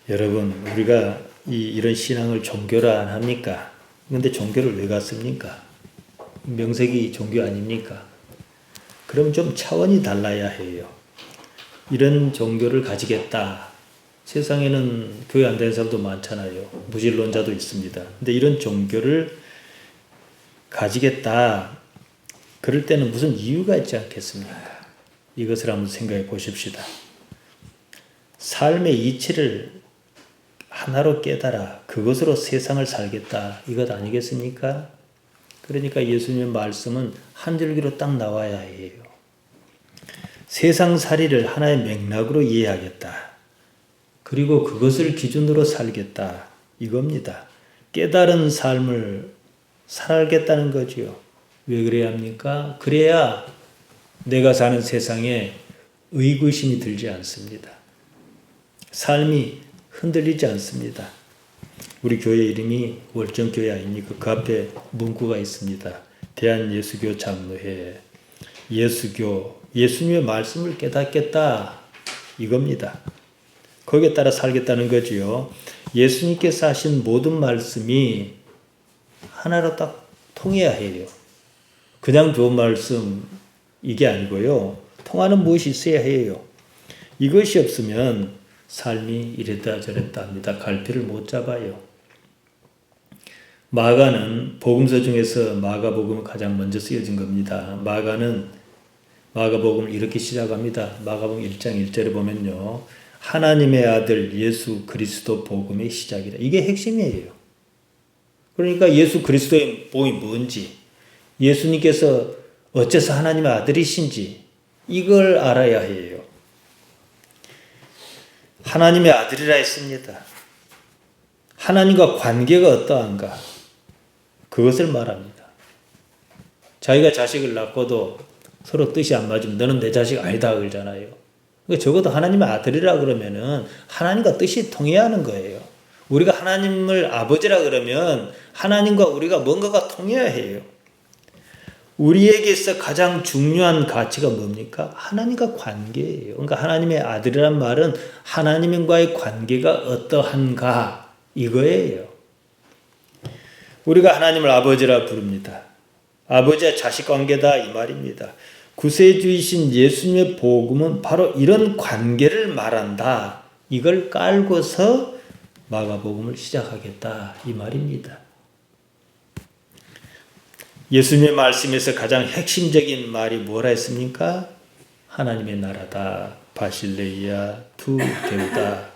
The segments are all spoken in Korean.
여러분, 우리가 이런 신앙을 종교로 안 합니까? 근데 종교를 왜 갖습니까? 명색이 종교 아닙니까? 그럼 좀 차원이 달라야 해요. 이런 종교를 가지겠다. 세상에는 교회 안 되는 사람도 많잖아요. 무신론자도 있습니다. 근데 이런 종교를 가지겠다. 그럴 때는 무슨 이유가 있지 않겠습니까? 이것을 한번 생각해 보십시다. 삶의 이치를 하나로 깨달아 그것으로 세상을 살겠다. 이것 아니겠습니까? 그러니까 예수님의 말씀은 한 줄기로 딱 나와야 해요. 세상살이를 하나의 맥락으로 이해하겠다. 그리고 그것을 기준으로 살겠다. 이겁니다. 깨달은 삶을 살겠다는 거지요. 왜 그래야 합니까? 그래야 내가 사는 세상에 의구심이 들지 않습니다. 삶이 흔들리지 않습니다. 우리 교회 이름이 월정교회 아닙니까? 그 앞에 문구가 있습니다. 대한예수교 장로회, 예수교, 예수님의 말씀을 깨닫겠다. 이겁니다. 거기에 따라 살겠다는 거지요. 예수님께서 하신 모든 말씀이 하나로 딱 통해야 해요. 그냥 좋은 말씀 이게 아니고요. 통하는 무엇이 있어야 해요. 이것이 없으면 삶이 이랬다 저랬다 합니다. 갈피를 못 잡아요. 마가는 복음서 중에서 마가복음을 가장 먼저 쓰여진 겁니다. 마가는 마가복음을 이렇게 시작합니다. 마가복음 1장 1절에 보면요. 하나님의 아들 예수 그리스도 복음의 시작이다. 이게 핵심이에요. 그러니까 예수 그리스도의 복음이 뭔지, 예수님께서 어째서 하나님의 아들이신지 이걸 알아야 해요. 하나님의 아들이라 했습니다. 하나님과 관계가 어떠한가? 그것을 말합니다. 자기가 자식을 낳고도 서로 뜻이 안 맞으면 너는 내 자식 아니다 그러잖아요. 그러니까 적어도 하나님의 아들이라 그러면은 하나님과 뜻이 통해야 하는 거예요. 우리가 하나님을 아버지라 그러면 하나님과 우리가 뭔가가 통해야 해요. 우리에게서 가장 중요한 가치가 뭡니까? 하나님과 관계예요. 그러니까 하나님의 아들이란 말은 하나님과의 관계가 어떠한가 이거예요. 우리가 하나님을 아버지라 부릅니다. 아버지와 자식 관계다 이 말입니다. 구세주이신 예수님의 복음은 바로 이런 관계를 말한다. 이걸 깔고서 마가복음을 시작하겠다 이 말입니다. 예수님의 말씀에서 가장 핵심적인 말이 뭐라 했습니까? 하나님의 나라다. 바실레이아 투 데우다.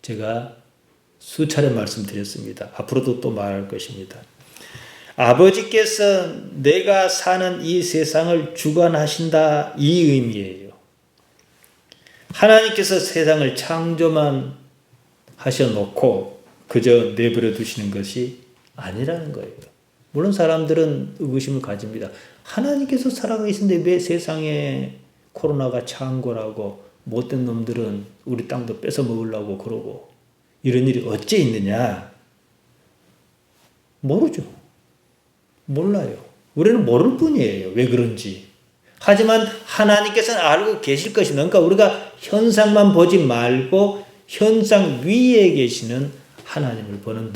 제가 수차례 말씀드렸습니다. 앞으로도 또 말할 것입니다. 아버지께서 내가 사는 이 세상을 주관하신다 이 의미예요. 하나님께서 세상을 창조만 하셔놓고 그저 내버려 두시는 것이 아니라는 거예요. 물론 사람들은 의구심을 가집니다. 하나님께서 살아계신데 왜 세상에 코로나가 창궐하고 못된 놈들은 우리 땅도 뺏어 먹으려고 그러고 이런 일이 어째 있느냐? 모르죠. 몰라요. 우리는 모를 뿐이에요. 왜 그런지. 하지만 하나님께서는 알고 계실 것입니다. 그러니까 우리가 현상만 보지 말고 현상 위에 계시는 하나님을 보는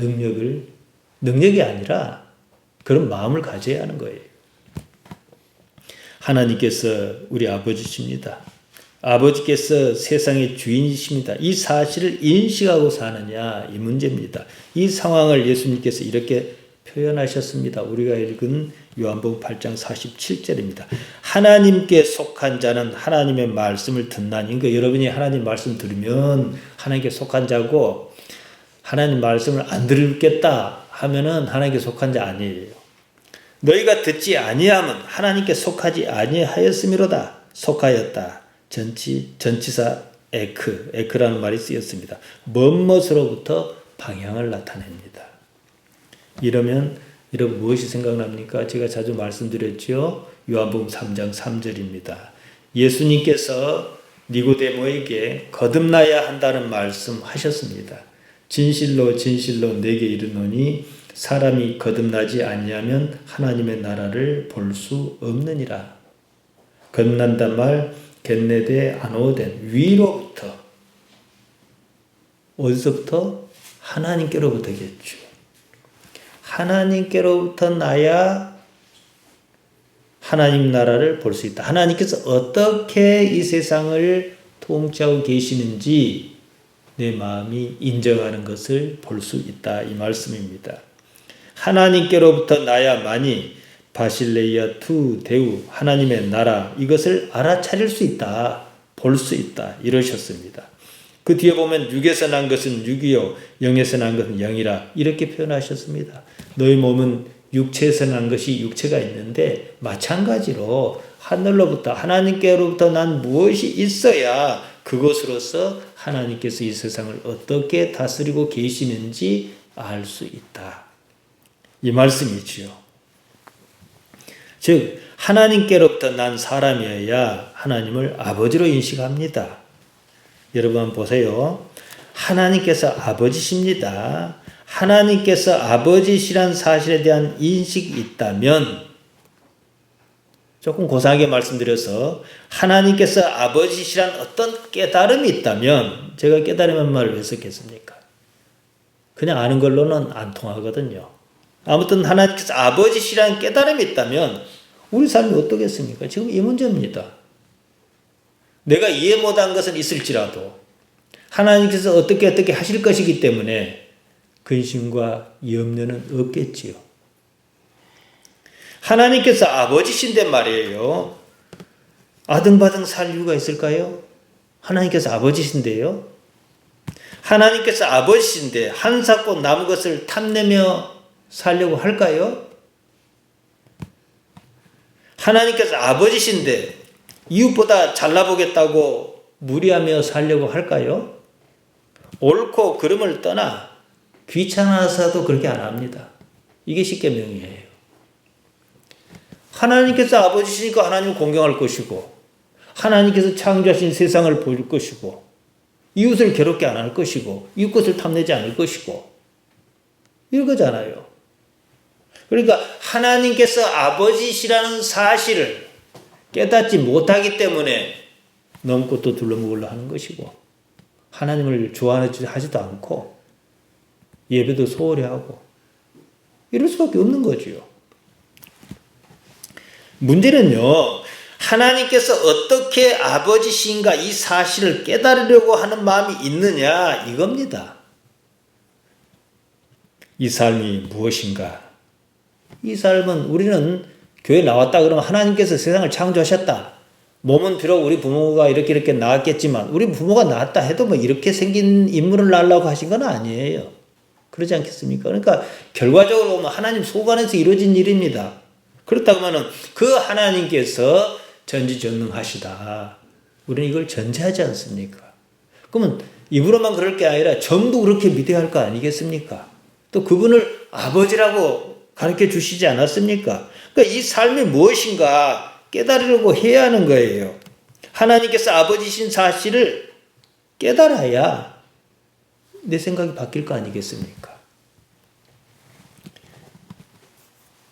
능력이 아니라 그런 마음을 가져야 하는 거예요. 하나님께서 우리 아버지십니다. 아버지께서 세상의 주인이십니다. 이 사실을 인식하고 사느냐 이 문제입니다. 이 상황을 예수님께서 이렇게 표현하셨습니다. 우리가 읽은 요한복음 8장 47절입니다. 하나님께 속한 자는 하나님의 말씀을 듣나니. 그러니까 여러분이 하나님 말씀 들으면 하나님께 속한 자고 하나님 말씀을 안 들겠다 하면은 하나님께 속한 자 아니에요. 너희가 듣지 아니함은 하나님께 속하지 아니하였음이로다. 속하였다. 전치사 에크라는 말이 쓰였습니다. 뭐뭇으로부터 방향을 나타냅니다. 이러면 여러분 무엇이 생각납니까? 제가 자주 말씀드렸죠. 요한복음 3장 3절입니다. 예수님께서 니고데모에게 거듭나야 한다는 말씀 하셨습니다. 진실로 진실로 내게 이르노니 사람이 거듭나지 아니하면 하나님의 나라를 볼 수 없느니라. 거듭난단 말 겟네데 아노덴 위로부터 어디서부터? 하나님께로부터겠죠. 하나님께로부터 나야 하나님 나라를 볼 수 있다. 하나님께서 어떻게 이 세상을 통치하고 계시는지 내 마음이 인정하는 것을 볼 수 있다. 이 말씀입니다. 하나님께로부터 나야만이 바실레이아 투 데우 하나님의 나라 이것을 알아차릴 수 있다. 볼 수 있다. 이러셨습니다. 그 뒤에 보면 육에서 난 것은 육이요 영에서 난 것은 영이라 이렇게 표현하셨습니다. 너희 몸은 육체에서 난 것이 육체가 있는데 마찬가지로 하늘로부터 하나님께로부터 난 무엇이 있어야 그것으로서 하나님께서 이 세상을 어떻게 다스리고 계시는지 알 수 있다. 이 말씀이지요. 즉 하나님께로부터 난 사람이어야 하나님을 아버지로 인식합니다. 여러분 보세요. 하나님께서 아버지십니다. 하나님께서 아버지시란 사실에 대한 인식이 있다면 조금 고상하게 말씀드려서 하나님께서 아버지시란 어떤 깨달음이 있다면 제가 깨달음의 말을 왜 썼겠습니까? 그냥 아는 걸로는 안 통하거든요. 아무튼 하나님께서 아버지시란 깨달음이 있다면 우리 삶이 어떻겠습니까? 지금 이 문제입니다. 내가 이해 못한 것은 있을지라도 하나님께서 어떻게 하실 것이기 때문에 근심과 염려는 없겠지요. 하나님께서 아버지신데 말이에요. 아등바등 살 이유가 있을까요? 하나님께서 아버지신데요. 하나님께서 아버지신데 한사코 남은 것을 탐내며 살려고 할까요? 하나님께서 아버지신데 이웃보다 잘나보겠다고 무리하며 살려고 할까요? 옳고 그름을 떠나 귀찮아서도 그렇게 안 합니다. 이게 십계명이에요. 하나님께서 아버지시니까 하나님을 공경할 것이고 하나님께서 창조하신 세상을 볼 것이고 이웃을 괴롭게 안 할 것이고 이웃 것을 탐내지 않을 것이고 이거잖아요. 그러니까 하나님께서 아버지시라는 사실을 깨닫지 못하기 때문에 넘고 또 둘러먹으려 하는 것이고 하나님을 좋아하지도 않고 예배도 소홀히 하고 이럴 수밖에 없는 거지요. 문제는요. 하나님께서 어떻게 아버지신가 이 사실을 깨달으려고 하는 마음이 있느냐 이겁니다. 이 삶이 무엇인가? 이 삶은 우리는 교회 나왔다 그러면 하나님께서 세상을 창조하셨다. 몸은 비록 우리 부모가 이렇게 낳았겠지만 우리 부모가 낳았다 해도 뭐 이렇게 생긴 인물을 낳으려고 하신 건 아니에요. 그러지 않겠습니까? 그러니까 결과적으로 보면 하나님 소관에서 이루어진 일입니다. 그렇다고 하면 그 하나님께서 전지전능하시다. 우리는 이걸 전제하지 않습니까? 그러면 입으로만 그럴 게 아니라 전부 그렇게 믿어야 할 거 아니겠습니까? 또 그분을 아버지라고 가르쳐 주시지 않았습니까? 그러니까 이 삶이 무엇인가 깨달으려고 해야 하는 거예요. 하나님께서 아버지신 사실을 깨달아야 내 생각이 바뀔 거 아니겠습니까?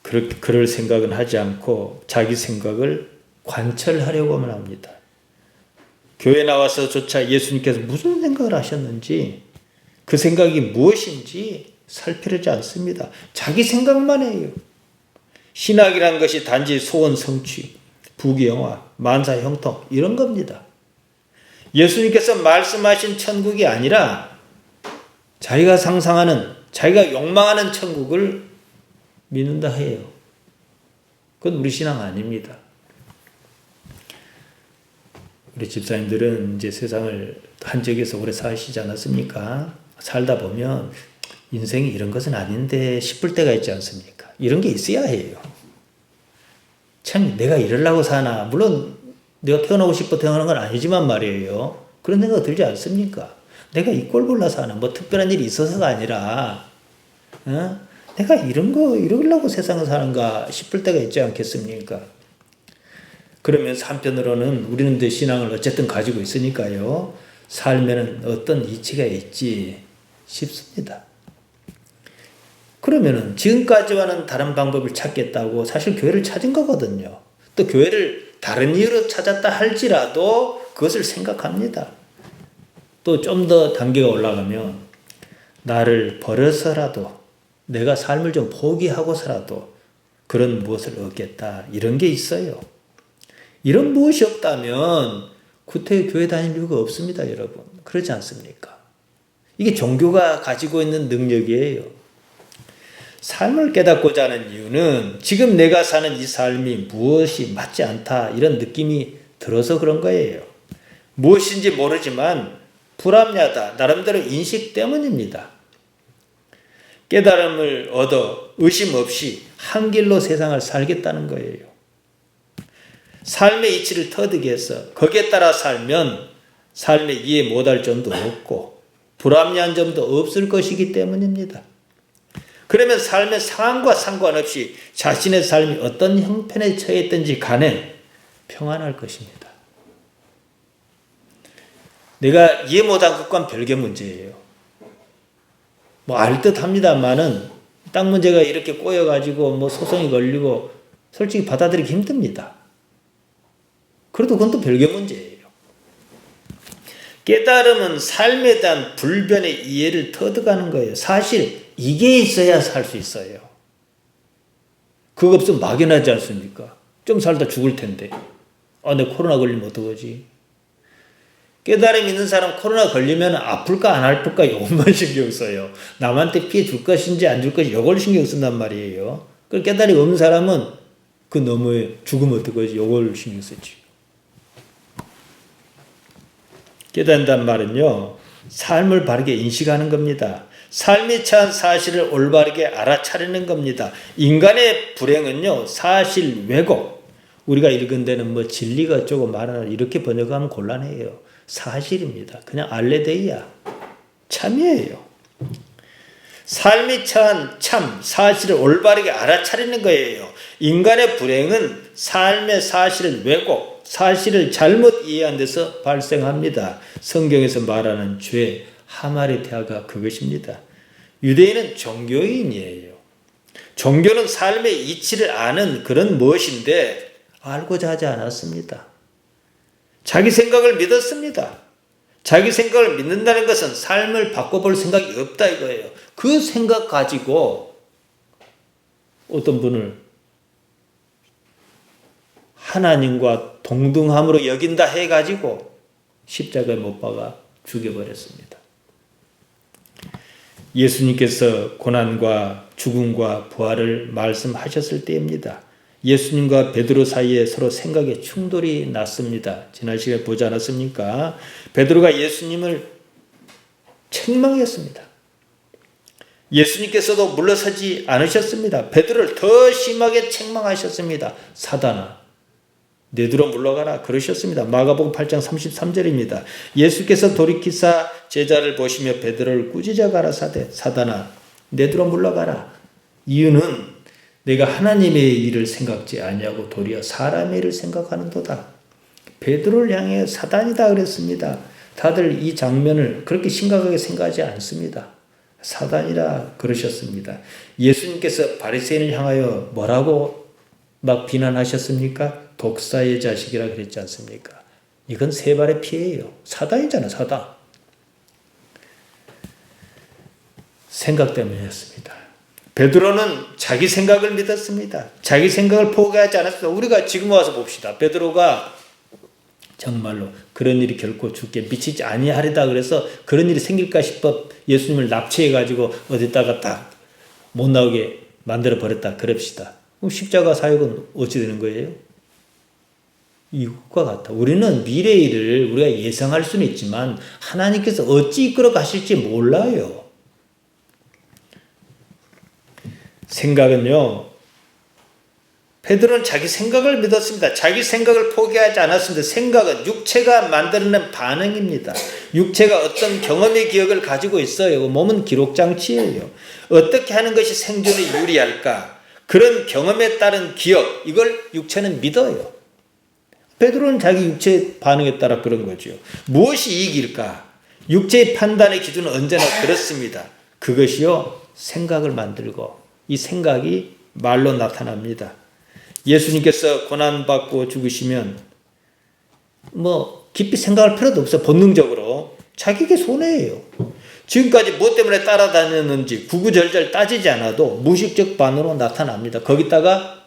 그럴 생각은 하지 않고 자기 생각을 관철하려고만 합니다. 교회 나와서조차 예수님께서 무슨 생각을 하셨는지 그 생각이 무엇인지 살피려지 않습니다. 자기 생각만 해요. 신학이라는 것이 단지 소원 성취, 부귀영화, 만사 형통 이런 겁니다. 예수님께서 말씀하신 천국이 아니라 자기가 상상하는, 자기가 욕망하는 천국을 믿는다 해요. 그건 우리 신앙 아닙니다. 우리 집사님들은 이제 세상을 한 지역에서 오래 사시지 않았습니까? 살다 보면 인생이 이런 것은 아닌데 싶을 때가 있지 않습니까? 이런 게 있어야 해요. 참 내가 이러려고 사나. 물론 내가 태어나고 싶어 태어난 건 아니지만 말이에요. 그런 생각 들지 않습니까? 내가 이 꼴 보려 사나. 뭐 특별한 일이 있어서가 아니라 내가 이러려고 세상을 사는가 싶을 때가 있지 않겠습니까? 그러면서 한편으로는 우리는 내 신앙을 어쨌든 가지고 있으니까요. 삶에는 어떤 이치가 있지 싶습니다. 그러면은 지금까지와는 다른 방법을 찾겠다고 사실 교회를 찾은 거거든요. 또 교회를 다른 이유로 찾았다 할지라도 그것을 생각합니다. 또 좀 더 단계가 올라가면 나를 버려서라도 내가 삶을 좀 포기하고서라도 그런 무엇을 얻겠다. 이런 게 있어요. 이런 무엇이 없다면 구태여 교회 다닐 이유가 없습니다, 여러분. 그렇지 않습니까? 이게 종교가 가지고 있는 능력이에요. 삶을 깨닫고자 하는 이유는 지금 내가 사는 이 삶이 무엇이 맞지 않다 이런 느낌이 들어서 그런 거예요. 무엇인지 모르지만 불합리하다 나름대로 인식 때문입니다. 깨달음을 얻어 의심 없이 한 길로 세상을 살겠다는 거예요. 삶의 이치를 터득 해서 거기에 따라 살면 삶에 이해 못할 점도 없고 불합리한 점도 없을 것이기 때문입니다. 그러면 삶의 상황과 상관없이 자신의 삶이 어떤 형편에 처했든지 간에 평안할 것입니다. 내가 이해 못한 것과는 별개 문제예요. 알 듯 합니다만은 땅 문제가 이렇게 꼬여가지고 소송이 걸리고 솔직히 받아들이기 힘듭니다. 그래도 그건 또 별개 문제예요. 깨달음은 삶에 대한 불변의 이해를 터득하는 거예요. 사실 이게 있어야 살 수 있어요. 그거 없으면 막연하지 않습니까? 좀 살다 죽을 텐데. 내 코로나 걸리면 어떡하지? 깨달음 있는 사람 코로나 걸리면 아플까 안 아플까 이것만 신경 써요. 남한테 피해 줄 것인지 안 줄 것인지 이걸 신경 쓴단 말이에요. 그 깨달음이 없는 사람은 그 너머에 죽으면 어떡하지? 이걸 신경 쓰지. 깨닫는단 말은요. 삶을 바르게 인식하는 겁니다. 삶이 처한 사실을 올바르게 알아차리는 겁니다. 인간의 불행은요. 사실 왜곡. 우리가 읽은 데는 진리가 어쩌고 말하나 이렇게 번역하면 곤란해요. 사실입니다. 그냥 알레데이야. 참이에요. 삶이 처한 참 사실을 올바르게 알아차리는 거예요. 인간의 불행은 삶의 사실을 왜곡, 사실을 잘못 이해한 데서 발생합니다. 성경에서 말하는 죄, 하마리테아가 그것입니다. 유대인은 종교인이에요. 종교는 삶의 이치를 아는 그런 무엇인데 알고자 하지 않았습니다. 자기 생각을 믿었습니다. 자기 생각을 믿는다는 것은 삶을 바꿔볼 생각이 없다 이거예요. 그 생각 가지고 어떤 분을 하나님과 동등함으로 여긴다 해가지고 십자가에 못 박아 죽여버렸습니다. 예수님께서 고난과 죽음과 부활을 말씀하셨을 때입니다. 예수님과 베드로 사이에 서로 생각의 충돌이 났습니다. 지난 시간에 보지 않았습니까? 베드로가 예수님을 책망했습니다. 예수님께서도 물러서지 않으셨습니다. 베드로를 더 심하게 책망하셨습니다. 사단아, 내두로 물러가라 그러셨습니다. 마가복음 8장 33절입니다. 예수께서 돌이키사 제자를 보시며 베드로를 꾸짖어 가라사대 사단아, 내두로 물러가라. 이유는 내가 하나님의 일을 생각지 아니하고 도리어 사람의 일을 생각하는도다. 베드로를 향해 사단이다 그랬습니다. 다들 이 장면을 그렇게 심각하게 생각하지 않습니다. 사단이라 그러셨습니다. 예수님께서 바리새인을 향하여 뭐라고 막 비난하셨습니까? 독사의 자식이라 그랬지 않습니까? 이건 세 발의 피해예요. 사단이잖아, 사단. 생각 때문이었습니다. 베드로는 자기 생각을 믿었습니다. 자기 생각을 포기하지 않았습니다. 우리가 지금 와서 봅시다. 베드로가 정말로 그런 일이 결코 죽게 미치지 아니하리다 그래서 그런 일이 생길까 싶어 예수님을 납치해가지고 어디다가 딱 못 나오게 만들어 버렸다 그럽시다. 그럼 십자가 사역은 어찌 되는 거예요? 이것과 같아. 우리는 미래의 일을 우리가 예상할 수는 있지만 하나님께서 어찌 이끌어 가실지 몰라요. 생각은요. 베드로는 자기 생각을 믿었습니다. 자기 생각을 포기하지 않았습니다. 생각은 육체가 만들어낸 반응입니다. 육체가 어떤 경험의 기억을 가지고 있어요. 몸은 기록장치예요. 어떻게 하는 것이 생존에 유리할까? 그런 경험에 따른 기억, 이걸 육체는 믿어요. 베드로는 자기 육체의 반응에 따라 그런 거죠. 무엇이 이익일까? 육체의 판단의 기준은 언제나 그렇습니다. 그것이요, 생각을 만들고 이 생각이 말로 나타납니다. 예수님께서 고난받고 죽으시면 깊이 생각할 필요도 없어요. 본능적으로 자기에게 손해예요. 지금까지 뭐 때문에 따라다녔는지 구구절절 따지지 않아도 무의식적 반응으로 나타납니다. 거기다가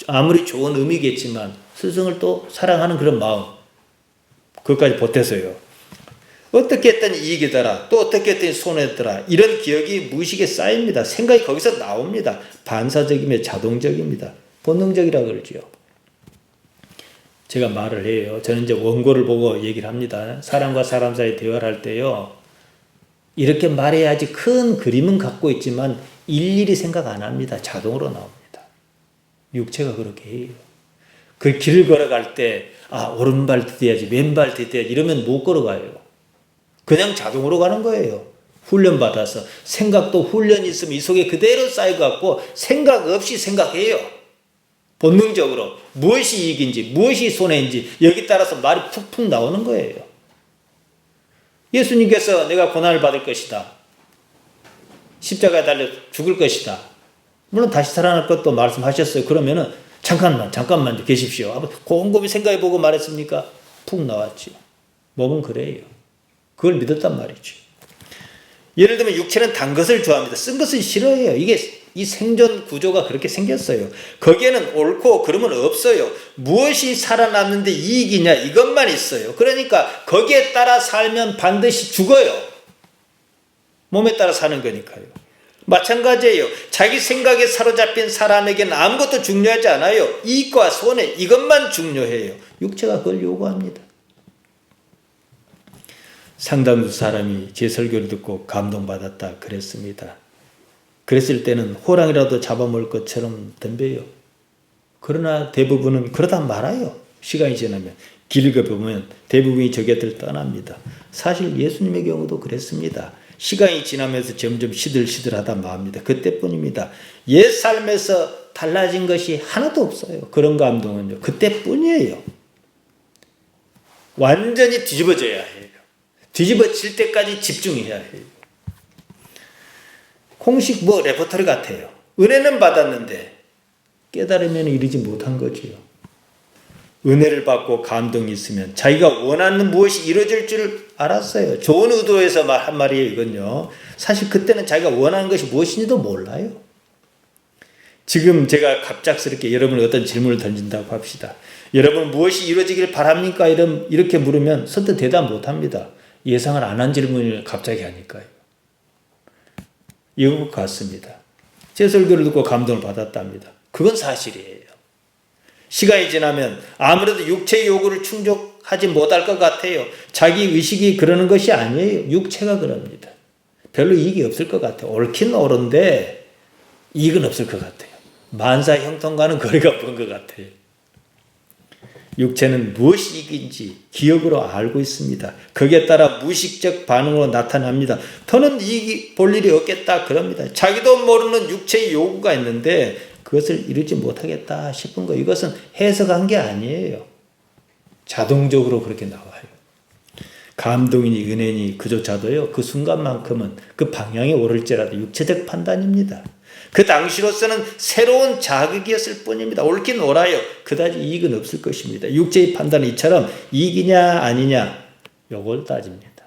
아무리 좋은 의미겠지만 스승을 또 사랑하는 그런 마음, 그것까지 보태서요. 어떻게 했더니 이익이더라, 또 어떻게 했더니 손해더라, 이런 기억이 무의식에 쌓입니다. 생각이 거기서 나옵니다. 반사적이며 자동적입니다. 본능적이라 그러지요. 제가 말을 해요. 저는 이제 원고를 보고 얘기를 합니다. 사람과 사람 사이 대화를 할 때요, 이렇게 말해야지 큰 그림은 갖고 있지만 일일이 생각 안 합니다. 자동으로 나옵니다. 육체가 그렇게 해요. 그 길을 걸어갈 때, 오른발 디뎌야지, 왼발 디뎌야지, 이러면 못 걸어가요. 그냥 자동으로 가는 거예요. 훈련받아서. 생각도 훈련이 있으면 이 속에 그대로 쌓여갖고 생각 없이 생각해요. 본능적으로. 무엇이 이익인지, 무엇이 손해인지, 여기 따라서 말이 푹푹 나오는 거예요. 예수님께서 내가 고난을 받을 것이다, 십자가에 달려 죽을 것이다, 물론 다시 살아날 것도 말씀하셨어요. 그러면은 잠깐만 계십시오. 곰곰이 생각해보고 말했습니까? 푹 나왔지요. 몸은 그래요. 그걸 믿었단 말이죠. 예를 들면 육체는 단 것을 좋아합니다. 쓴 것은 싫어해요. 이 생존 구조가 그렇게 생겼어요. 거기에는 옳고 그름은 없어요. 무엇이 살아남는데 이익이냐, 이것만 있어요. 그러니까 거기에 따라 살면 반드시 죽어요. 몸에 따라 사는 거니까요. 마찬가지예요. 자기 생각에 사로잡힌 사람에게는 아무것도 중요하지 않아요. 이익과 손해, 이것만 중요해요. 육체가 그걸 요구합니다. 상당수 사람이 제 설교를 듣고 감동받았다 그랬습니다. 그랬을 때는 호랑이라도 잡아먹을 것처럼 덤벼요. 그러나 대부분은 그러다 말아요. 시간이 지나면. 길게 보면 대부분이 저 곁을 떠납니다. 사실 예수님의 경우도 그랬습니다. 시간이 지나면서 점점 시들시들하다 맙니다. 그때뿐입니다. 옛 삶에서 달라진 것이 하나도 없어요. 그런 감동은요, 그때뿐이에요. 완전히 뒤집어져야 해요. 뒤집어질 때까지 집중해야 해요. 공식 레퍼토리 같아요. 은혜는 받았는데 깨달으면 이르지 못한 거지요. 은혜를 받고 감동이 있으면 자기가 원하는 무엇이 이루어질 줄 알았어요. 좋은 의도에서 한 말이에요, 이건요. 사실 그때는 자기가 원하는 것이 무엇인지도 몰라요. 지금 제가 갑작스럽게 여러분이 어떤 질문을 던진다고 합시다. 여러분 무엇이 이루어지길 바랍니까? 이렇게 물으면 선뜻 대답 못합니다. 예상을 안 한 질문을 갑자기 하니까요. 이것 같습니다. 제 설교를 듣고 감동을 받았답니다. 그건 사실이에요. 시간이 지나면 아무래도 육체의 요구를 충족하지 못할 것 같아요. 자기 의식이 그러는 것이 아니에요. 육체가 그럽니다. 별로 이익이 없을 것 같아요. 옳긴 옳은데 이익은 없을 것 같아요. 만사 형통과는 거리가 먼 것 같아요. 육체는 무엇이 이익인지 기억으로 알고 있습니다. 거기에 따라 무의식적 반응으로 나타납니다. 더는 이익이 볼 일이 없겠다 그럽니다. 자기도 모르는 육체의 요구가 있는데 그것을 이루지 못하겠다 싶은 거, 이것은 해석한 게 아니에요. 자동적으로 그렇게 나와요. 감동이니 은혜니 그조차도요, 그 순간만큼은 그 방향에 오를지라도 육체적 판단입니다. 그 당시로서는 새로운 자극이었을 뿐입니다. 옳긴 옳아요. 그다지 이익은 없을 것입니다. 육체의 판단은 이처럼 이익이냐 아니냐 요걸 따집니다.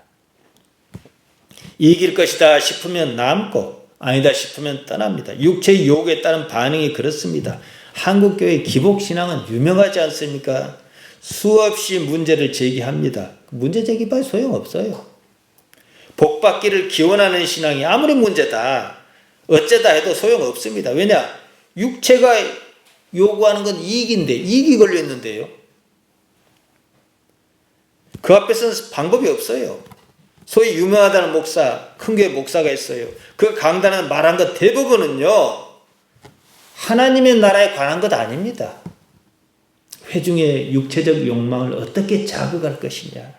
이익일 것이다 싶으면 남고 아니다 싶으면 떠납니다. 육체의 요구에 따른 반응이 그렇습니다. 한국교회 기복신앙은 유명하지 않습니까? 수없이 문제를 제기합니다. 문제 제기봐야 소용없어요. 복받기를 기원하는 신앙이 아무리 문제다, 어쩌다 해도 소용없습니다. 왜냐? 육체가 요구하는 건 이익인데, 이익이 걸려있는데요. 그 앞에서는 방법이 없어요. 소위 유명하다는 목사, 큰 교회 목사가 있어요. 그 강단에 말한 것 대부분은요, 하나님의 나라에 관한 것 아닙니다. 회중의 육체적 욕망을 어떻게 자극할 것이냐.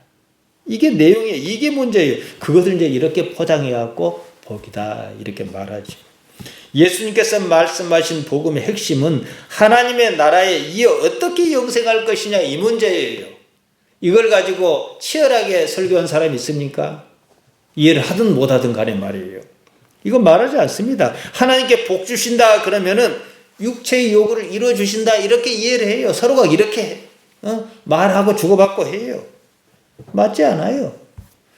이게 내용이에요. 이게 문제예요. 그것을 이제 이렇게 포장해갖고 복이다 이렇게 말하죠. 예수님께서 말씀하신 복음의 핵심은 하나님의 나라에 이어 어떻게 영생할 것이냐, 이 문제예요. 이걸 가지고 치열하게 설교한 사람이 있습니까? 이해를 하든 못하든 간에 말이에요. 이거 말하지 않습니다. 하나님께 복 주신다 그러면은 육체의 요구를 이루어 주신다 이렇게 이해를 해요. 서로가 이렇게 말하고 주고받고 해요. 맞지 않아요.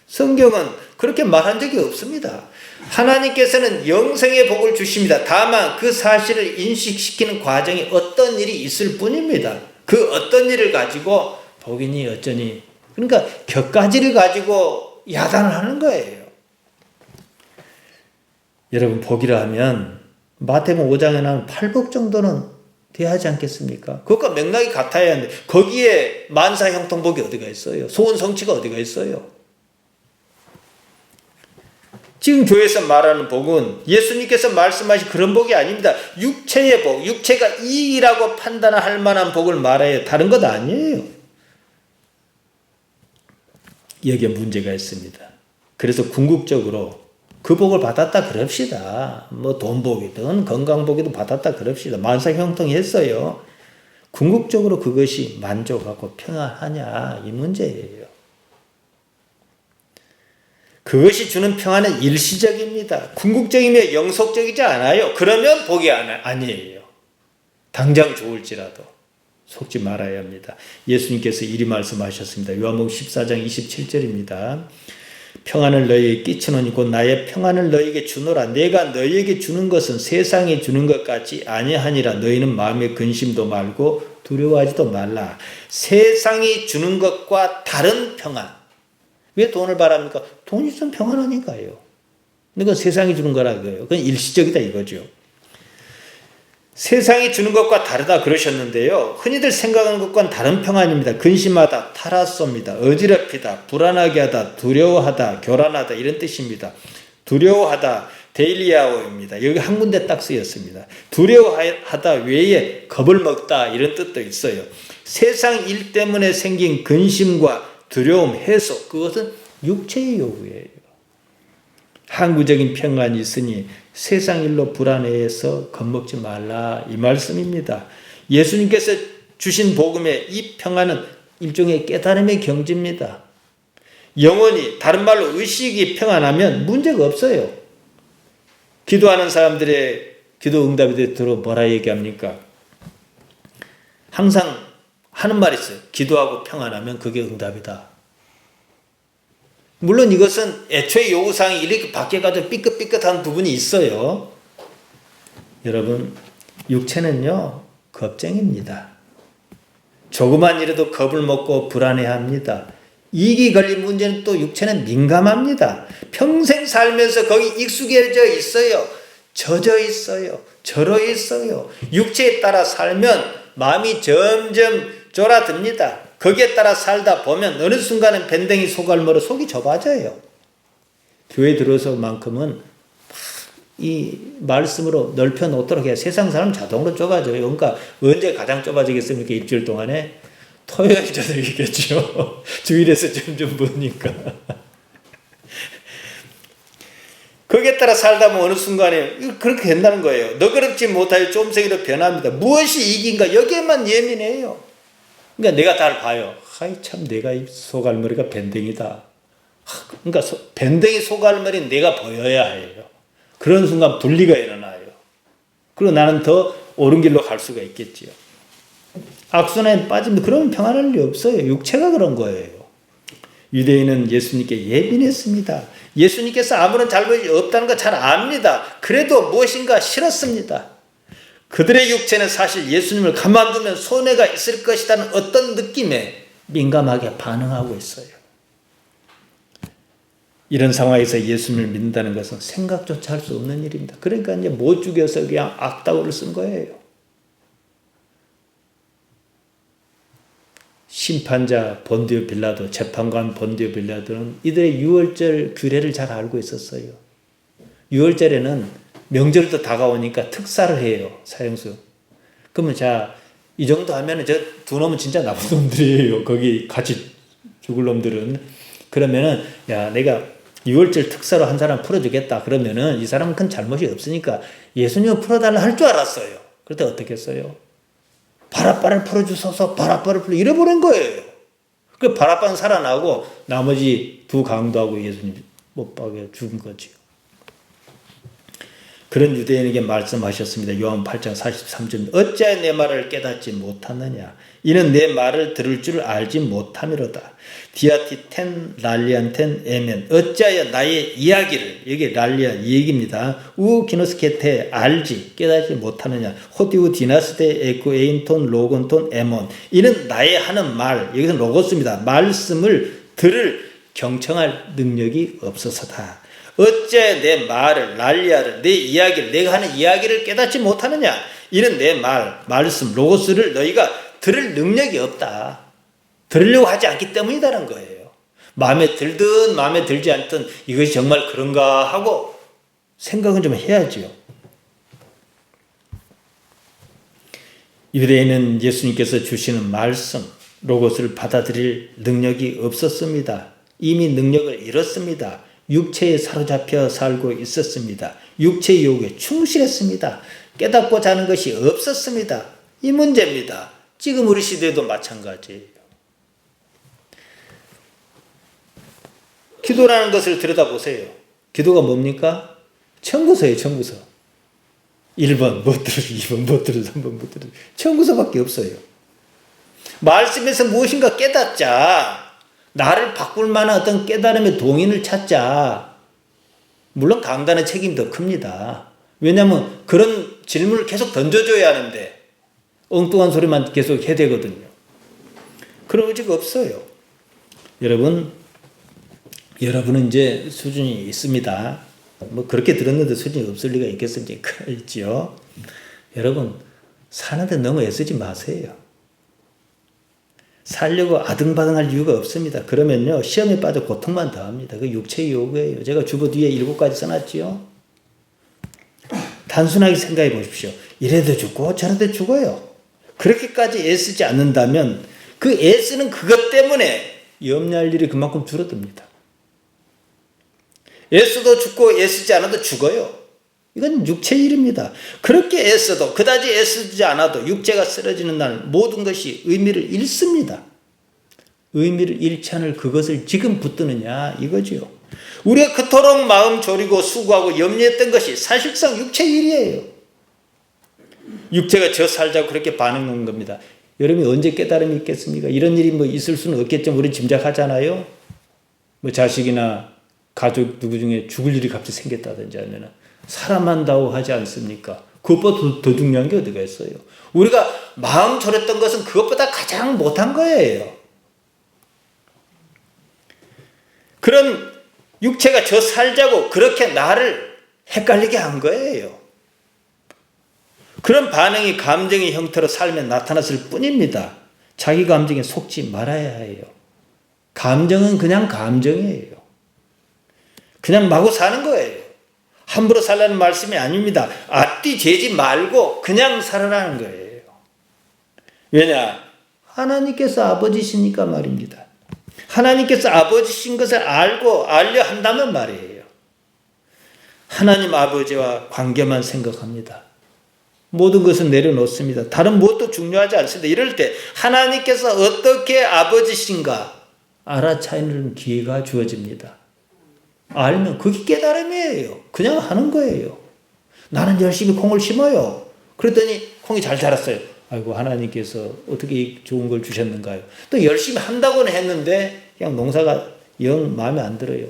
성경은 그렇게 말한 적이 없습니다. 하나님께서는 영생의 복을 주십니다. 다만 그 사실을 인식시키는 과정에 어떤 일이 있을 뿐입니다. 그 어떤 일을 가지고 복이니 어쩌니, 그러니까 격가지를 가지고 야단을 하는 거예요. 여러분, 복이라 하면 마태복음 5장에 나오는 팔복 정도는 돼야 하지 않겠습니까? 그것과 맥락이 같아야 하는데 거기에 만사형통복이 어디가 있어요? 소원성취가 어디가 있어요? 지금 교회에서 말하는 복은 예수님께서 말씀하신 그런 복이 아닙니다. 육체의 복, 육체가 이익이라고 판단할 만한 복을 말해요. 다른 것 아니에요. 여기에 문제가 있습니다. 그래서 궁극적으로 그 복을 받았다 그럽시다. 뭐 돈복이든 건강복이든 받았다 그럽시다. 만사형통이 했어요. 궁극적으로 그것이 만족하고 평안하냐, 이 문제예요. 그것이 주는 평안은 일시적입니다. 궁극적이며 영속적이지 않아요. 그러면 복이 아니에요. 당장 좋을지라도 속지 말아야 합니다. 예수님께서 이리 말씀하셨습니다. 요한복음 14장 27절입니다. 평안을 너희에게 끼치노니 곧 나의 평안을 너희에게 주노라. 내가 너희에게 주는 것은 세상이 주는 것 같지 아니하니라. 너희는 마음에 근심도 말고 두려워하지도 말라. 세상이 주는 것과 다른 평안. 왜 돈을 바랍니까? 돈이 있으면 평안하니까요. 그건 세상이 주는 거라고요. 그건 일시적이다 이거죠. 세상이 주는 것과 다르다 그러셨는데요. 흔히들 생각하는 것과는 다른 평안입니다. 근심하다, 타라쏘입니다. 어지럽히다, 불안하게 하다, 두려워하다, 교란하다 이런 뜻입니다. 두려워하다, 데일리아오입니다. 여기 한 군데 딱 쓰였습니다. 두려워하다 외에 겁을 먹다 이런 뜻도 있어요. 세상 일 때문에 생긴 근심과 두려움 해소, 그것은 육체의 요구예요. 항구적인 평안이 있으니 세상 일로 불안해해서 겁먹지 말라, 이 말씀입니다. 예수님께서 주신 복음의 이 평안은 일종의 깨달음의 경지입니다. 영원히, 다른 말로 의식이 평안하면 문제가 없어요. 기도하는 사람들의 기도 응답이 들어 뭐라 얘기합니까? 항상 하는 말이 있어요. 기도하고 평안하면 그게 응답이다. 물론 이것은 애초에 요구사항이 이렇게 바뀌어가지고 삐끗삐끗한 부분이 있어요. 여러분, 육체는요, 겁쟁입니다. 조그만 일에도 겁을 먹고 불안해합니다. 이익이 걸린 문제는 또 육체는 민감합니다. 평생 살면서 거기 익숙해져 있어요. 젖어 있어요. 절어 있어요. 육체에 따라 살면 마음이 점점 졸아듭니다. 거기에 따라 살다 보면 어느 순간은 밴댕이 소갈머로 속이 좁아져요. 교회 들어서만큼은 이 말씀으로 넓혀 놓도록 해야 세상 사람 자동으로 좁아져요. 그러니까 언제 가장 좁아지겠습니까? 일주일 동안에? 토요일 저녁이겠죠. 주일에서 점점 보니까. 거기에 따라 살다 보면 어느 순간에 그렇게 된다는 거예요. 너그럽지 못하여 좀생이로 변합니다. 무엇이 이익인가? 여기에만 예민해요. 그러니까 내가 다 봐요. 아이 참 내가 이 소갈머리가 밴댕이다. 그러니까 밴댕이 소갈머리는 내가 보여야 해요. 그런 순간 분리가 일어나요. 그리고 나는 더 옳은 길로 갈 수가 있겠지요. 악순환에 빠지면 그러면 평안할 리 없어요. 육체가 그런 거예요. 유대인은 예수님께 예민했습니다. 예수님께서 아무런 잘못이 없다는 거 잘 압니다. 그래도 무엇인가 싫었습니다. 그들의 육체는 사실 예수님을 가만두면 손해가 있을 것이라는 어떤 느낌에 민감하게 반응하고 있어요. 이런 상황에서 예수님을 믿는다는 것은 생각조차 할 수 없는 일입니다. 그러니까 이제 못 죽여서 그냥 악다구를 쓴 거예요. 심판자 본디오 빌라도, 재판관 본디오 빌라도는 이들의 유월절 규례를 잘 알고 있었어요. 유월절에는 명절도 다가오니까 특사를 해요. 사형수. 그러면 자, 이 정도 하면은 저 두 놈은 진짜 나쁜 놈들이에요. 거기 같이 죽을 놈들은. 그러면은 야, 내가 6월절 특사로 한 사람 풀어주겠다. 그러면은 이 사람은 큰 잘못이 없으니까 예수님을 풀어달라 할 줄 알았어요. 그때 어떻게 했어요? 바라바를 풀어주소서, 바라바를 풀어 잃어버린 거예요. 그 바라바는 살아나고 나머지 두 강도하고 예수님 못 박여 죽은 거지요. 그런 유대인에게 말씀하셨습니다. 요한 8장 43절 어찌하여 내 말을 깨닫지 못하느냐 이는 내 말을 들을 줄 알지 못함이로다. 디아티 텐 랄리안 텐 에멘 어찌하여 나의 이야기를 여기 랄리아 이 얘기입니다. 우 기노스케테 알지 깨닫지 못하느냐 호디우 디나스테 에쿠 에인톤 로곤톤 에몬 이는 나의 하는 말 여기서 로고스입니다. 말씀을 들을 경청할 능력이 없어서다. 어째 내 말을 랄리아를 내 이야기를 내가 하는 이야기를 깨닫지 못하느냐 이는 내 말씀 로고스를 너희가 들을 능력이 없다. 들으려고 하지 않기 때문이다라는 거예요. 마음에 들든 마음에 들지 않든 이것이 정말 그런가 하고 생각은 좀 해야죠. 유대인은 예수님께서 주시는 말씀 로고스를 받아들일 능력이 없었습니다. 이미 능력을 잃었습니다. 육체에 사로잡혀 살고 있었습니다. 육체의 요구에 충실했습니다. 깨닫고자 하는 것이 없었습니다. 이 문제입니다. 지금 우리 시대도 마찬가지예요. 기도라는 것을 들여다보세요. 기도가 뭡니까? 청구서예요. 청구서. 1번 못 들어, 2번 못 들어, 3번 못 들어. 청구서밖에 없어요. 말씀에서 무엇인가 깨닫자. 나를 바꿀 만한 어떤 깨달음의 동인을 찾자. 물론 강단의 책임이 더 큽니다. 왜냐하면 그런 질문을 계속 던져줘야 하는데 엉뚱한 소리만 계속 해야 되거든요. 그런 의지가 없어요. 여러분은 이제 수준이 있습니다. 뭐 그렇게 들었는데 수준이 없을 리가 있겠습니까? 있죠. 여러분 사는데 너무 애쓰지 마세요. 살려고 아등바등할 이유가 없습니다. 그러면요 시험에 빠져 고통만 더합니다. 그 육체의 요구예요. 제가 주보 뒤에 7가지 써놨지요. 단순하게 생각해 보십시오. 이래도 죽고 저래도 죽어요. 그렇게까지 애쓰지 않는다면 그 애쓰는 그것 때문에 염려할 일이 그만큼 줄어듭니다. 애써도 죽고 애쓰지 않아도 죽어요. 이건 육체의 일입니다. 그렇게 애써도 그다지 애쓰지 않아도 육체가 쓰러지는 날 모든 것이 의미를 잃습니다. 의미를 잃지 않을 그것을 지금 붙드느냐 이거지요. 우리가 그토록 마음 졸이고 수고하고 염려했던 것이 사실상 육체의 일이에요. 육체가 저 살자고 그렇게 반응한 겁니다. 여러분이 언제 깨달음이 있겠습니까? 이런 일이 뭐 있을 수는 없겠죠. 우리 짐작하잖아요. 뭐 자식이나 가족 누구 중에 죽을 일이 갑자기 생겼다든지 하면은 사람한다고 하지 않습니까? 그것보다 더 중요한 게 어디가 있어요? 우리가 마음 졸였던 것은 그것보다 가장 못한 거예요. 그런 육체가 저 살자고 그렇게 나를 헷갈리게 한 거예요. 그런 반응이 감정의 형태로 삶에 나타났을 뿐입니다. 자기 감정에 속지 말아야 해요. 감정은 그냥 감정이에요. 그냥 마구 사는 거예요. 함부로 살라는 말씀이 아닙니다. 앞뒤 재지 말고 그냥 살아라는 거예요. 왜냐? 하나님께서 아버지시니까 말입니다. 하나님께서 아버지신 것을 알고 알려 한다면 말이에요. 하나님 아버지와 관계만 생각합니다. 모든 것은 내려놓습니다. 다른 무엇도 중요하지 않습니다. 이럴 때 하나님께서 어떻게 아버지신가 알아차리는 기회가 주어집니다. 알면 그게 깨달음이에요. 그냥 하는 거예요. 나는 열심히 콩을 심어요. 그랬더니 콩이 잘 자랐어요. 아이고 하나님께서 어떻게 좋은 걸 주셨는가요? 또 열심히 한다고는 했는데 그냥 농사가 영 마음에 안 들어요.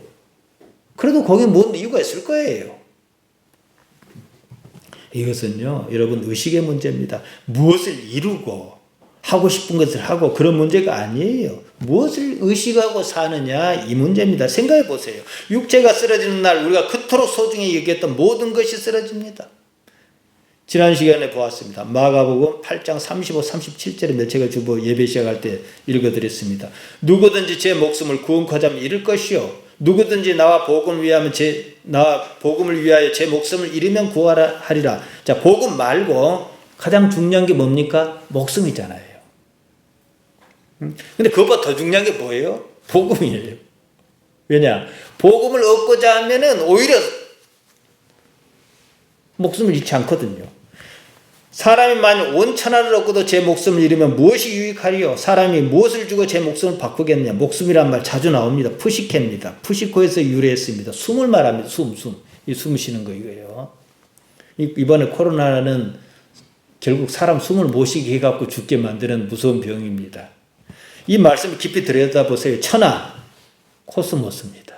그래도 거기에 뭔 이유가 있을 거예요. 이것은요 여러분 의식의 문제입니다. 무엇을 이루고 하고 싶은 것을 하고 그런 문제가 아니에요. 무엇을 의식하고 사느냐 이 문제입니다. 생각해 보세요. 육체가 쓰러지는 날 우리가 그토록 소중히 얘기했던 모든 것이 쓰러집니다. 지난 시간에 보았습니다. 마가복음 8장 35, 37절입니다. 제가 주보 예배 시작할 때 읽어드렸습니다. 누구든지 제 목숨을 구원코자 하면 잃을 것이요 누구든지 나와 복음을 위하여 제 목숨을 잃으면 구하리라. 자, 복음 말고 가장 중요한 게 뭡니까? 목숨이잖아요. 근데 그것보다 더 중요한 게 뭐예요? 복음이에요. 왜냐? 복음을 얻고자 하면은 오히려 목숨을 잃지 않거든요. 사람이 만약 온 천하를 얻고도 제 목숨을 잃으면 무엇이 유익하리요? 사람이 무엇을 주고 제 목숨을 바꾸겠냐? 목숨이란 말 자주 나옵니다. 푸시케입니다. 푸시코에서 유래했습니다. 숨을 말합니다. 숨. 이 숨 쉬는 거 이거예요. 이번에 코로나는 결국 사람 숨을 못 쉬게 해갖고 죽게 만드는 무서운 병입니다. 이 말씀을 깊이 들여다보세요. 천하, 코스모스입니다.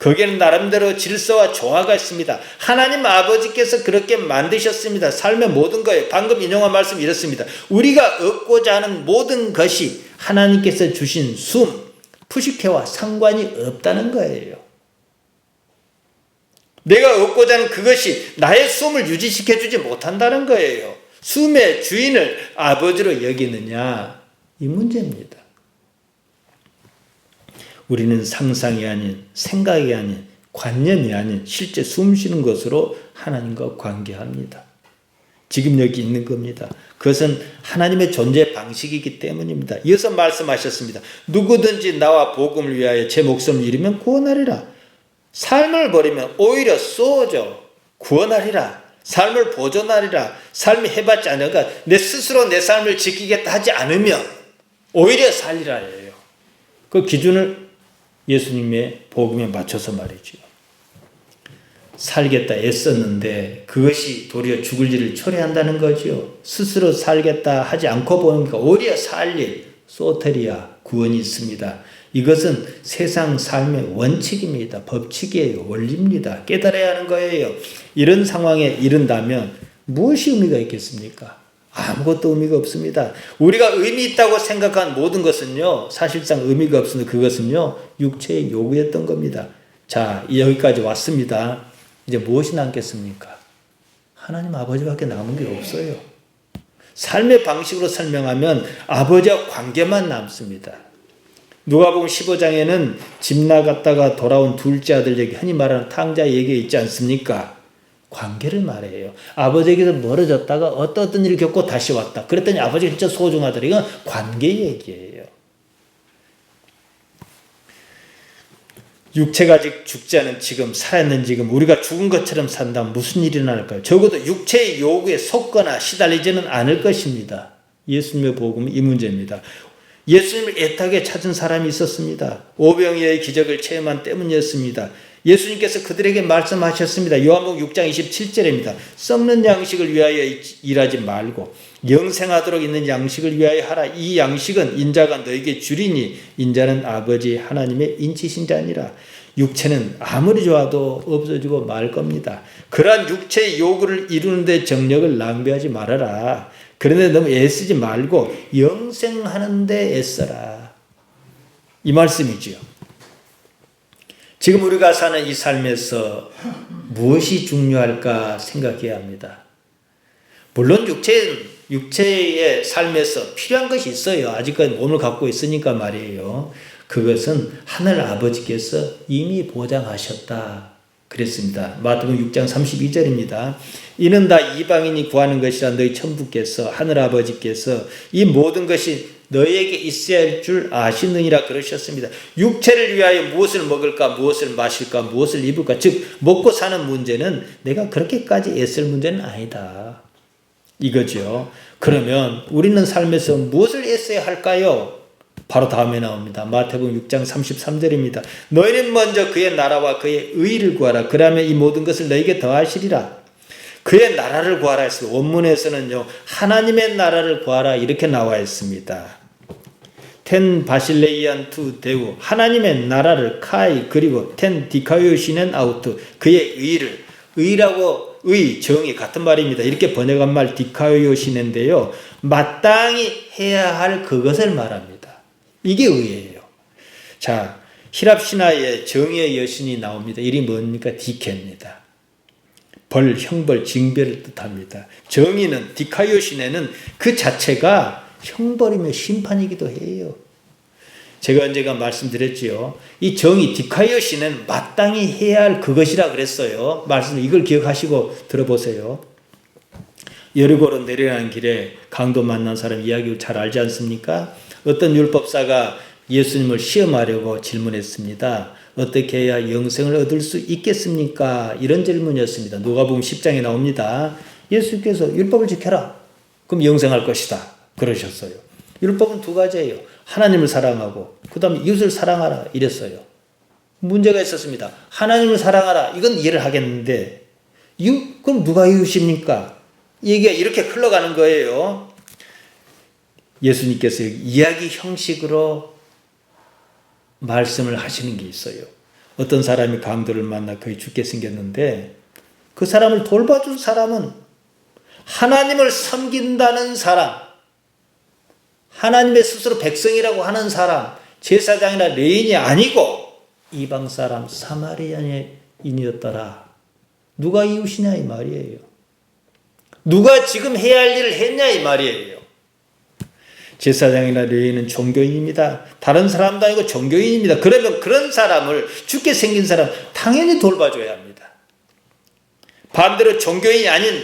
거기에는 나름대로 질서와 조화가 있습니다. 하나님 아버지께서 그렇게 만드셨습니다. 삶의 모든 거에 방금 인용한 말씀 이렇습니다. 우리가 얻고자 하는 모든 것이 하나님께서 주신 숨, 푸시케와 상관이 없다는 거예요. 내가 얻고자 하는 그것이 나의 숨을 유지시켜주지 못한다는 거예요. 숨의 주인을 아버지로 여기느냐, 이 문제입니다. 우리는 상상이 아닌, 생각이 아닌, 관념이 아닌 실제 숨 쉬는 것으로 하나님과 관계합니다. 지금 여기 있는 겁니다. 그것은 하나님의 존재 방식이기 때문입니다. 이어서 말씀하셨습니다. 누구든지 나와 복음을 위하여 제 목숨을 잃으면 구원하리라. 삶을 버리면 오히려 쏘죠. 구원하리라. 삶을 보존하리라. 삶이 해봤지 않으니까 내 스스로 내 삶을 지키겠다 하지 않으면 오히려 살리라예요. 그 기준을 예수님의 복음에 맞춰서 말이죠. 살겠다 애썼는데 그것이 도리어 죽을 일을 초래한다는 거죠. 스스로 살겠다 하지 않고 보니까 오히려 살릴 소테리아 구원이 있습니다. 이것은 세상 삶의 원칙입니다. 법칙이에요. 원리입니다. 깨달아야 하는 거예요. 이런 상황에 이른다면 무엇이 의미가 있겠습니까? 아무것도 의미가 없습니다. 우리가 의미 있다고 생각한 모든 것은요, 사실상 의미가 없으면 그것은요, 육체의 요구였던 겁니다. 자, 여기까지 왔습니다. 이제 무엇이 남겠습니까? 하나님 아버지밖에 남은 게 없어요. 삶의 방식으로 설명하면 아버지와 관계만 남습니다. 누가복음 15장에는 집 나갔다가 돌아온 둘째 아들 얘기, 흔히 말하는 탕자 얘기 있지 않습니까? 관계를 말해요. 아버지에게서 멀어졌다가 어떤 일을 겪고 다시 왔다. 그랬더니 아버지가 진짜 소중하더라. 이건 관계 얘기예요. 육체가 아직 죽지 않은 지금, 살아있는 지금 우리가 죽은 것처럼 산다면 무슨 일이 날까요? 적어도 육체의 요구에 속거나 시달리지는 않을 것입니다. 예수님의 복음은 이 문제입니다. 예수님을 애타게 찾은 사람이 있었습니다. 오병이어의 기적을 체험한 때문이었습니다. 예수님께서 그들에게 말씀하셨습니다. 요한복음 6장 27절입니다. 썩는 양식을 위하여 일하지 말고 영생하도록 있는 양식을 위하여 하라. 이 양식은 인자가 너에게 주리니 인자는 아버지 하나님의 인치신 자니라. 육체는 아무리 좋아도 없어지고 말 겁니다. 그러한 육체의 요구를 이루는 데 정력을 낭비하지 말아라. 그런데 너무 애쓰지 말고 영생하는 데 애써라. 이 말씀이지요. 지금 우리가 사는 이 삶에서 무엇이 중요할까 생각해야 합니다. 물론 육체의 삶에서 필요한 것이 있어요. 아직까지 몸을 갖고 있으니까 말이에요. 그것은 하늘 아버지께서 이미 보장하셨다 그랬습니다. 마태복음 6장 32절입니다. 이는 다 이방인이 구하는 것이라 너희 천부께서 하늘 아버지께서 이 모든 것이 너에게 있어야 할 줄 아시느니라 그러셨습니다. 육체를 위하여 무엇을 먹을까, 무엇을 마실까, 무엇을 입을까, 즉 먹고 사는 문제는 내가 그렇게까지 애쓸 문제는 아니다. 이거죠. 그러면 우리는 삶에서 무엇을 애써야 할까요? 바로 다음에 나옵니다. 마태복음 6장 33절입니다. 너희는 먼저 그의 나라와 그의 의를 구하라. 그러면 이 모든 것을 너희에게 더하시리라. 그의 나라를 구하라 했어요. 원문에서는요, 하나님의 나라를 구하라 이렇게 나와 있습니다. 텐 바실레이안 투 데우, 하나님의 나라를 카이, 그리고 텐 디카요시넨 아우트, 그의 의를, 의라고 의, 정의 같은 말입니다. 이렇게 번역한 말 디카요시넨데요, 마땅히 해야 할 그것을 말합니다. 이게 의예요. 자, 히랍 신화에 정의의 여신이 나옵니다. 이름이 뭡니까? 디케입니다. 벌, 형벌, 징벌을 뜻합니다. 정의는, 디카요시네는 그 자체가 형벌이며 심판이기도 해요. 제가 언젠가 말씀드렸지요. 이 정의, 디카요시는 마땅히 해야 할 그것이라 그랬어요. 말씀, 이걸 기억하시고 들어보세요. 여리고로 내려가는 길에 강도 만난 사람 이야기를 잘 알지 않습니까? 어떤 율법사가 예수님을 시험하려고 질문했습니다. 어떻게 해야 영생을 얻을 수 있겠습니까? 이런 질문이었습니다. 누가복음 10장에 나옵니다. 예수께서 율법을 지켜라. 그럼 영생할 것이다. 그러셨어요. 율법은 두 가지예요. 하나님을 사랑하고 그 다음에 이웃을 사랑하라 이랬어요. 문제가 있었습니다. 하나님을 사랑하라. 이건 이해를 하겠는데 그럼 누가 이웃입니까? 얘기가 이렇게 흘러가는 거예요. 예수님께서 이야기 형식으로 말씀을 하시는 게 있어요. 어떤 사람이 강도를 만나 거의 죽게 생겼는데 그 사람을 돌봐준 사람은 하나님을 섬긴다는 사람, 하나님의 스스로 백성이라고 하는 사람, 제사장이나 레인이 아니고 이방 사람 사마리아인이었더라. 누가 이웃이냐 이 말이에요. 누가 지금 해야 할 일을 했냐 이 말이에요. 제사장이나 레위인은 종교인입니다. 다른 사람도 아니고 종교인입니다. 그러면 그런 사람을, 죽게 생긴 사람 당연히 돌봐줘야 합니다. 반대로 종교인이 아닌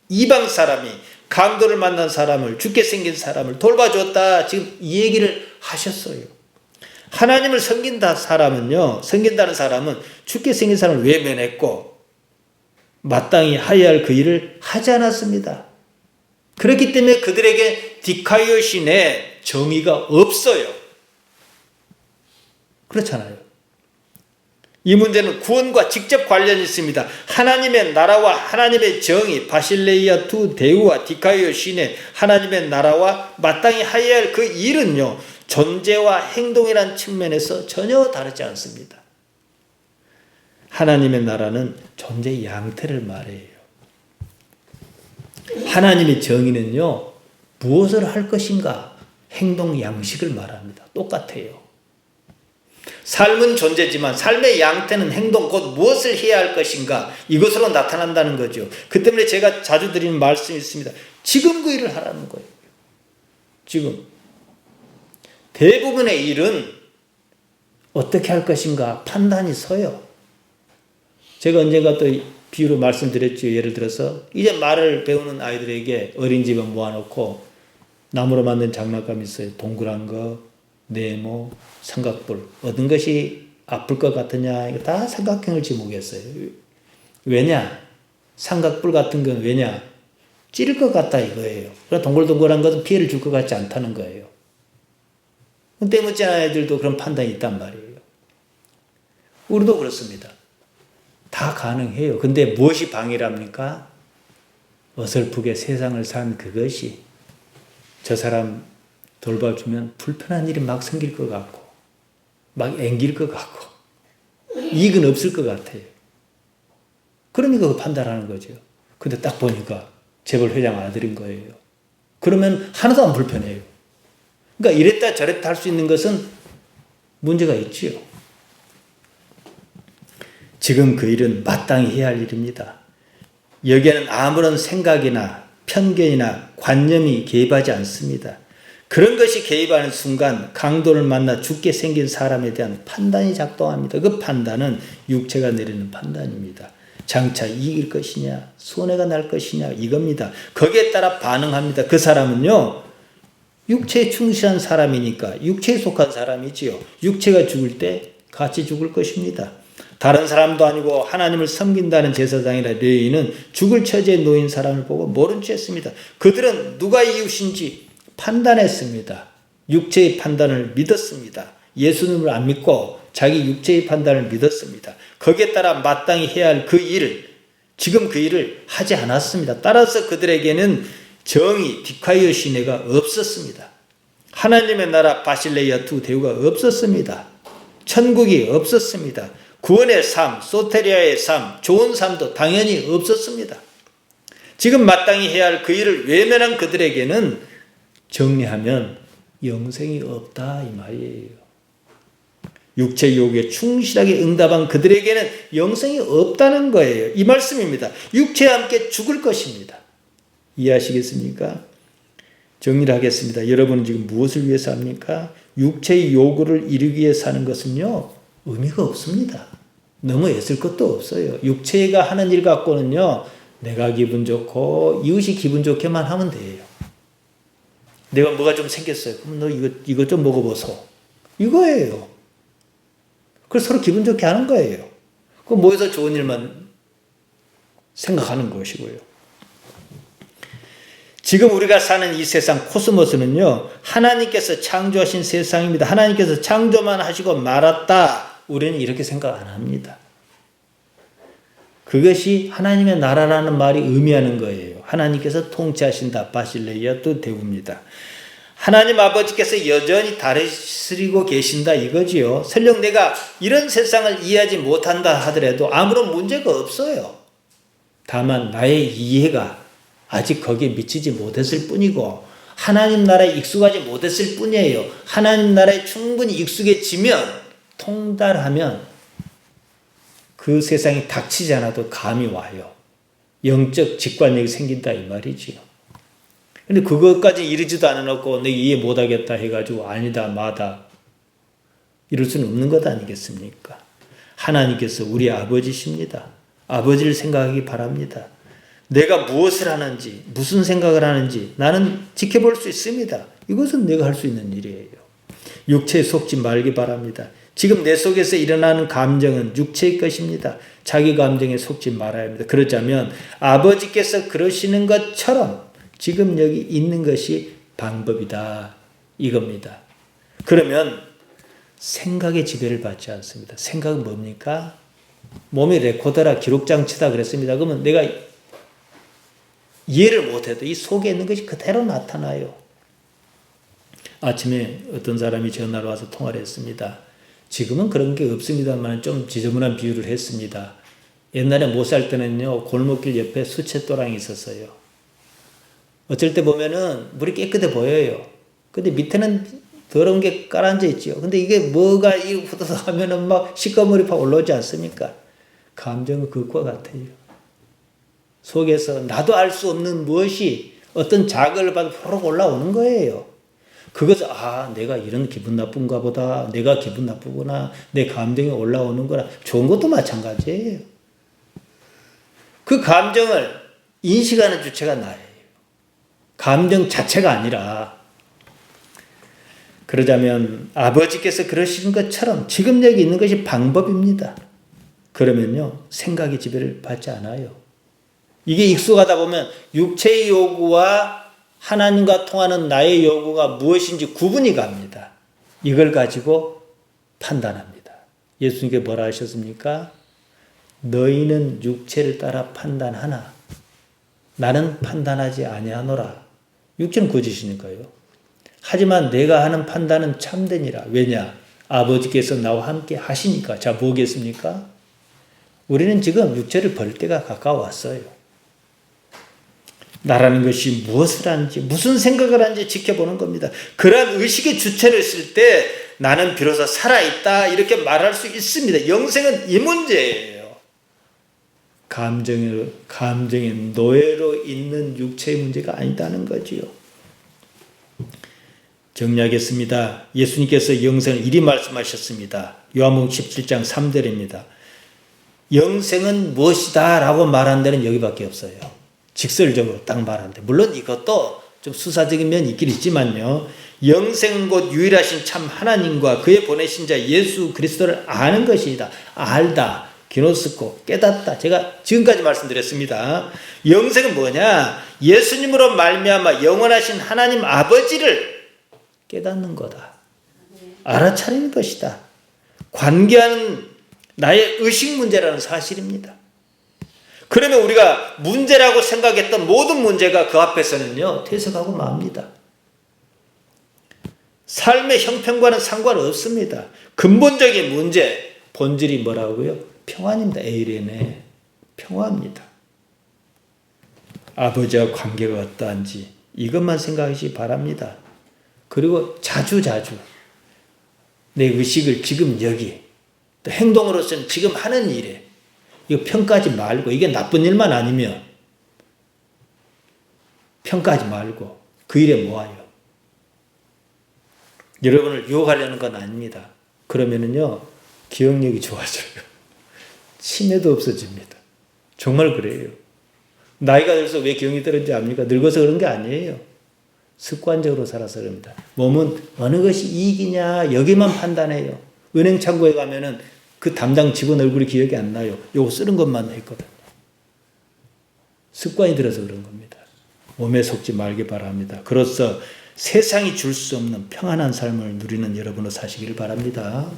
이방 사람이 강도를 만난 사람을, 죽게 생긴 사람을 돌봐줬다. 지금 이 얘기를 하셨어요. 하나님을 섬긴다는 사람은 죽게 생긴 사람을 외면했고 마땅히 해야 할 그 일을 하지 않았습니다. 그렇기 때문에 그들에게 디카이오신의 정의가 없어요. 그렇잖아요. 이 문제는 구원과 직접 관련이 있습니다. 하나님의 나라와 하나님의 정의, 바실레이아 투 데우와 디카이오신의 하나님의 나라와 마땅히 해야 할 그 일은요, 존재와 행동이라는 측면에서 전혀 다르지 않습니다. 하나님의 나라는 존재의 양태를 말해요. 하나님의 정의는요, 무엇을 할 것인가, 행동 양식을 말합니다. 똑같아요. 삶은 존재지만 삶의 양태는 행동, 곧 무엇을 해야 할 것인가, 이것으로 나타난다는 거죠. 그 때문에 제가 자주 드리는 말씀이 있습니다. 지금 그 일을 하라는 거예요. 지금. 대부분의 일은 어떻게 할 것인가 판단이 서요. 제가 언젠가 또 비유로 말씀드렸죠. 예를 들어서 이제 말을 배우는 아이들에게 어린이집에 모아놓고 나무로 만든 장난감이 있어요. 동그란 거, 네모, 삼각뿔. 어떤 것이 아플 것 같으냐, 이거 다 삼각형을 지목했어요. 왜냐? 삼각뿔 같은 건 왜냐? 찌를 것 같다 이거예요. 그러나 동글동글한 것은 피해를 줄 것 같지 않다는 거예요. 때묻지 않은 애들도 그런 판단이 있단 말이에요. 우리도 그렇습니다. 다 가능해요. 근데 무엇이 방해랍니까? 어설프게 세상을 산 그것이 저 사람 돌봐주면 불편한 일이 막 생길 것 같고 막 앵길 것 같고 이익은 없을 것 같아요. 그러니까 그 판단하는 거죠. 근데 딱 보니까 재벌 회장 아들인 거예요. 그러면 하나도 안 불편해요. 그러니까 이랬다 저랬다 할 수 있는 것은 문제가 있지요. 지금 그 일은 마땅히 해야 할 일입니다. 여기에는 아무런 생각이나 편견이나 관념이 개입하지 않습니다. 그런 것이 개입하는 순간 강도를 만나 죽게 생긴 사람에 대한 판단이 작동합니다. 그 판단은 육체가 내리는 판단입니다. 장차 이길 것이냐, 손해가 날 것이냐, 이겁니다. 거기에 따라 반응합니다. 그 사람은요, 육체에 충실한 사람이니까 육체에 속한 사람이지요. 육체가 죽을 때 같이 죽을 것입니다. 다른 사람도 아니고 하나님을 섬긴다는 제사장이나 레위인은 죽을 처지에 놓인 사람을 보고 모른 체 했습니다. 그들은 누가 이웃인지 판단했습니다. 육체의 판단을 믿었습니다. 예수님을 안 믿고 자기 육체의 판단을 믿었습니다. 거기에 따라 마땅히 해야 할 그 일을, 지금 그 일을 하지 않았습니다. 따라서 그들에게는 정의, 디카이오시네가 없었습니다. 하나님의 나라 바실레이아 투 데우가 없었습니다. 천국이 없었습니다. 구원의 삶, 소테리아의 삶, 좋은 삶도 당연히 없었습니다. 지금 마땅히 해야 할 그 일을 외면한 그들에게는 정리하면 영생이 없다 이 말이에요. 육체 유혹에 충실하게 응답한 그들에게는 영생이 없다는 거예요. 이 말씀입니다. 육체와 함께 죽을 것입니다. 이해하시겠습니까? 정리를 하겠습니다. 여러분은 지금 무엇을 위해서 합니까? 육체의 요구를 이루기 위해 사는 것은요, 의미가 없습니다. 너무 애쓸 것도 없어요. 육체가 하는 일 갖고는요, 내가 기분 좋고 이웃이 기분 좋게만 하면 돼요. 내가 뭐가 좀 생겼어요. 그럼 너 이거 좀 먹어보소. 이거예요. 그래서 서로 기분 좋게 하는 거예요. 그 모여서 좋은 일만 생각하는 것이고요. 지금 우리가 사는 이 세상 코스모스는요, 하나님께서 창조하신 세상입니다. 하나님께서 창조만 하시고 말았다. 우리는 이렇게 생각 안 합니다. 그것이 하나님의 나라라는 말이 의미하는 거예요. 하나님께서 통치하신다. 바실레이아 또 대우입니다. 하나님 아버지께서 여전히 다스리고 계신다 이거지요. 설령 내가 이런 세상을 이해하지 못한다 하더라도 아무런 문제가 없어요. 다만 나의 이해가 아직 거기에 미치지 못했을 뿐이고 하나님 나라에 익숙하지 못했을 뿐이에요. 하나님 나라에 충분히 익숙해지면 통달하면 그 세상이 닥치지 않아도 감이 와요. 영적 직관력이 생긴다 이 말이지요. 근데 그것까지 이르지도 않아놓고 내가 이해 못하겠다 해가지고 아니다 마다 이럴 수는 없는 것 아니겠습니까? 하나님께서 우리 아버지십니다. 아버지를 생각하기 바랍니다. 내가 무엇을 하는지 무슨 생각을 하는지 나는 지켜볼 수 있습니다. 이것은 내가 할 수 있는 일이에요. 육체에 속지 말기 바랍니다. 지금 내 속에서 일어나는 감정은 육체의 것입니다. 자기 감정에 속지 말아야 합니다. 그렇자면 아버지께서 그러시는 것처럼 지금 여기 있는 것이 방법이다 이겁니다. 그러면 생각의 지배를 받지 않습니다. 생각은 뭡니까? 몸이 레코더라 기록장치다 그랬습니다. 그러면 내가 이해를 못해도 이 속에 있는 것이 그대로 나타나요. 아침에 어떤 사람이 전화로 와서 통화를 했습니다. 지금은 그런 게 없습니다만 좀 지저분한 비유를 했습니다. 옛날에 못 살 때는요 골목길 옆에 수채도랑이 있었어요. 어쩔 때 보면은 물이 깨끗해 보여요. 근데 밑에는 더러운 게 깔아앉아 있지요. 근데 이게 뭐가 묻어서 하면은 막 시커머리 팍 올라오지 않습니까? 감정은 그것과 같아요. 속에서 나도 알 수 없는 무엇이 어떤 자극을 받아 호록 올라오는 거예요. 그것을 내가 이런 기분 나쁜가 보다. 내가 기분 나쁘구나. 내 감정이 올라오는구나. 좋은 것도 마찬가지예요. 그 감정을 인식하는 주체가 나예요. 감정 자체가 아니라. 그러자면 아버지께서 그러시는 것처럼 지금 여기 있는 것이 방법입니다. 그러면요 생각의 지배를 받지 않아요. 이게 익숙하다 보면 육체의 요구와 하나님과 통하는 나의 요구가 무엇인지 구분이 갑니다. 이걸 가지고 판단합니다. 예수님께 뭐라 하셨습니까? 너희는 육체를 따라 판단하나 나는 판단하지 아니하노라. 육체는 거짓이니까요. 하지만 내가 하는 판단은 참되니라. 왜냐? 아버지께서 나와 함께 하시니까. 자, 뭐겠습니까? 우리는 지금 육체를 버릴 때가 가까워왔어요. 나라는 것이 무엇을 하는지 무슨 생각을 하는지 지켜보는 겁니다. 그러한 의식의 주체를 쓸 때 나는 비로소 살아있다 이렇게 말할 수 있습니다. 영생은 이 문제예요. 감정의 노예로 있는 육체의 문제가 아니다는 거지요. 정리하겠습니다. 예수님께서 영생을 이리 말씀하셨습니다. 요한복음 17장 3절입니다. 영생은 무엇이다 라고 말한 데는 여기밖에 없어요. 직설적으로 딱 말하는데 물론 이것도 좀 수사적인 면이 있긴 있지만요. 영생 곧 유일하신 참 하나님과 그의 보내신 자 예수 그리스도를 아는 것이다. 알다. 기노스코 깨닫다. 제가 지금까지 말씀드렸습니다. 영생은 뭐냐? 예수님으로 말미암아 영원하신 하나님 아버지를 깨닫는 거다. 알아차리는 것이다. 관계하는 나의 의식 문제라는 사실입니다. 그러면 우리가 문제라고 생각했던 모든 문제가 그 앞에서는요 퇴색하고 맙니다. 삶의 형편과는 상관없습니다. 근본적인 문제, 본질이 뭐라고요? 평안입니다. 에이레네 평화입니다. 아버지와 관계가 어떠한지 이것만 생각하시기 바랍니다. 그리고 자주 내 의식을 지금 여기 또 행동으로서는 지금 하는 일에 이거 평가하지 말고 이게 나쁜 일만 아니면 평가하지 말고 그 일에 모아요. 여러분을 유혹하려는 건 아닙니다. 그러면은요 기억력이 좋아져요. 치매도 없어집니다. 정말 그래요. 나이가 들어서 왜 기억이 떨어지지 압니까? 늙어서 그런 게 아니에요. 습관적으로 살아서 그럽니다. 몸은 어느 것이 이익이냐 여기만 판단해요. 은행 창구에 가면은 그 담당 직원 얼굴이 기억이 안 나요. 요거 쓰는 것만 했거든요. 습관이 들어서 그런 겁니다. 몸에 속지 말기 바랍니다. 그로써 세상이 줄 수 없는 평안한 삶을 누리는 여러분으로 사시기를 바랍니다.